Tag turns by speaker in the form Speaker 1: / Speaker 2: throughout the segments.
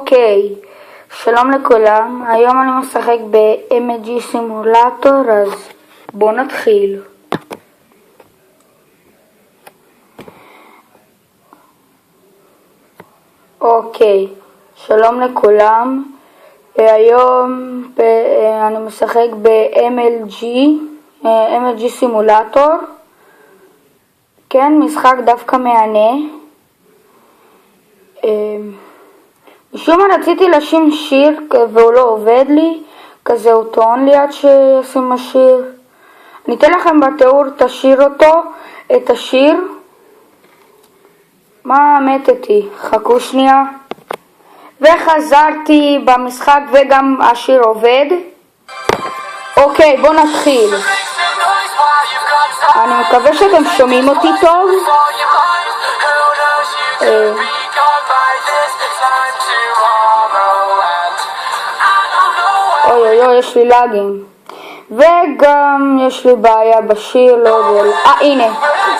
Speaker 1: אוקיי, שלום לכולם, היום אני משחק ב-MLG סימולטור, אז בואו נתחיל. אוקיי, שלום לכולם, היום אני משחק ב-MLG סימולטור, כן, משחק דווקא מהנה. משום מה רציתי לשים שיר והוא לא עובד לי, כזה הוא טעון לי עד שישים השיר. אני אתן לכם בתיאור, תשאיר אותו, את השיר. מה מתתי? חכו שנייה. וחזרתי במשחק וגם השיר עובד. אוקיי, בואו נתחיל. אני מקווה שאתם שומעים אותי טוב. אוי, יש לי לגים. וגם יש לי בעיה בשיר, לא יודע. הנה.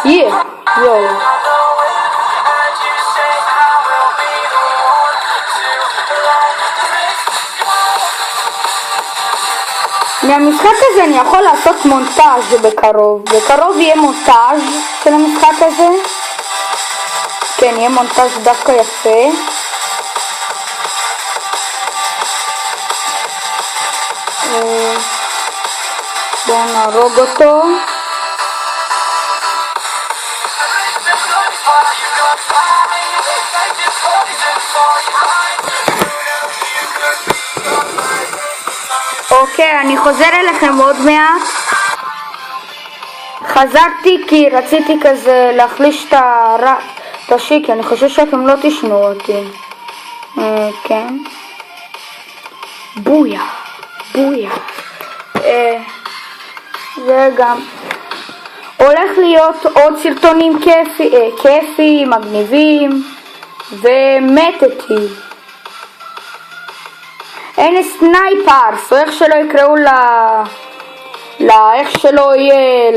Speaker 1: יואו. מהמשחק הזה אני יכול לעשות מונטאז' בקרוב. בקרוב יהיה מונטאז' של המשחק הזה. כן, יהיה מונטאז' דווקא יפה. בואו נהרוג אותו. אוקיי, אני חוזר אליכם עוד מעט. חזרתי כי רציתי כזה להחליש את השיק, אני חושב שאתם לא תשמעו אותי. כן. בויה. וגם הולך להיות עוד סרטונים כיפי, מגניבים, ומתתי. אין סנייפרס, או איך שלא יקראו איך שלא יהיה,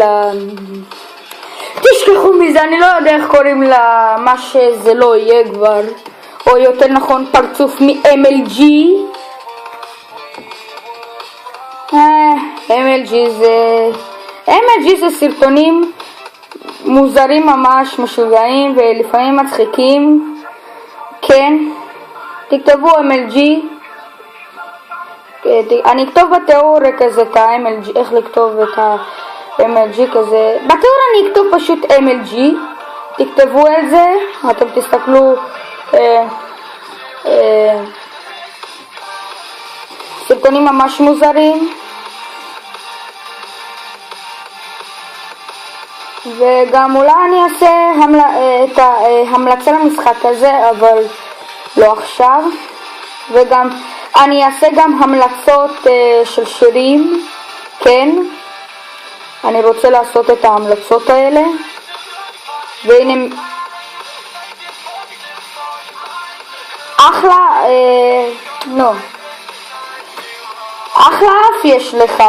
Speaker 1: תשכחו מזה, אני לא יודע איך קוראים לה, מה שזה לא יהיה כבר, או יותר נכון פרצוף מ-MLG. MLG זה סרטונים מוזרים ממש, משוגעים ולפעמים מצחיקים. כן, תכתבו MLG, אני אכתוב בתיאור כזה את ה-MLG, איך לכתוב את ה-MLG כזה, בתיאור אני אכתוב פשוט MLG, תכתבו את זה, אתם תסתכלו סרטונים ממש מוזרים. וגם אולי אני אעשה את ההמלצה למשחק הזה, אבל לא עכשיו. וגם אני אעשה גם המלצות של שירים, כן, אני רוצה לעשות את ההמלצות האלה. והנה אחלה, אחלה אף יש לך,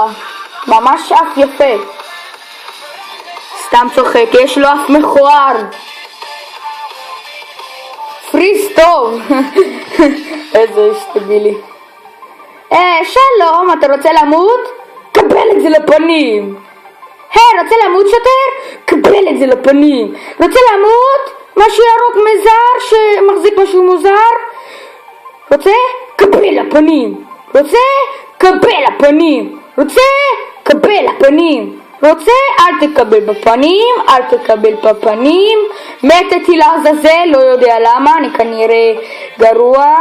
Speaker 1: ממש אף יפה. סתם צוחק, יש לו אף מכוער. פריס טוב. איזה שתבילי. שלום, אתה רוצה למות? קבל את זה לפנים. רוצה למות שוטר? קבל את זה לפנים. רוצה למות? משהו ירוק מזר שמחזיק משהו מוזר? רוצה? קבל לפנים. רוצה? קבל לפנים. רוצה? קבל לפנים. רוצה? אל תקבל בפנים, אל תקבל בפנים. מתתי לעזאזל, לא יודע למה, אני כנראה גרוע.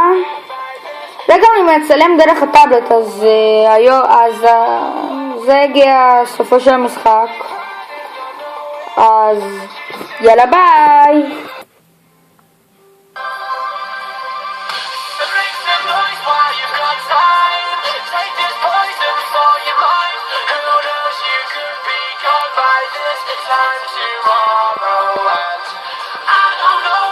Speaker 1: וגם אני מצלם דרך הטאבלט, אז זה הגיע סופו של המשחק. אז יאללה ביי.
Speaker 2: Time tomorrow, and I don't know